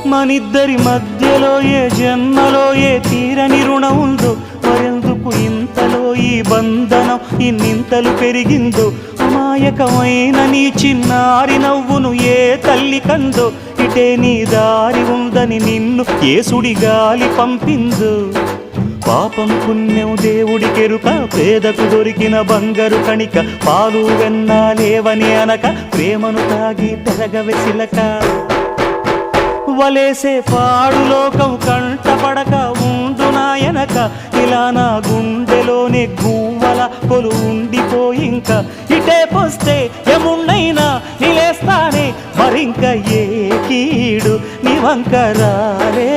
మనిద్దరి మధ్యలో ఏ జన్మలో ఏ తీరని రుణం ఉందో, మరెందుకు ఇంతలో ఈ బంధనం ఇన్నింతలు పెరిగిందో. అమాయకమైన నీ చిన్నారి నవ్వును ఏ తల్లి కందో, ఇటే నీ దారి ఉందని నిన్ను ఏ సుడిగాలి పంపిందో. పాపం పుణ్యం దేవుడికెరుక, పేదకు దొరికిన బంగారు కణిక, పాలు వెన్నా లేవని అనక ప్రేమను తాగి తెరగవె చిలక. వలేసే పాడు లోకం కంటపడక ఉండు నాయనక, ఇలా నా గుండెలోనే గువ్వల కొలు ఉండిపోయింక. ఇటేపొస్తే ఎమున్నైనా నిలేస్తానే, మరింక ఏ కీడు నీ వంక రాలే.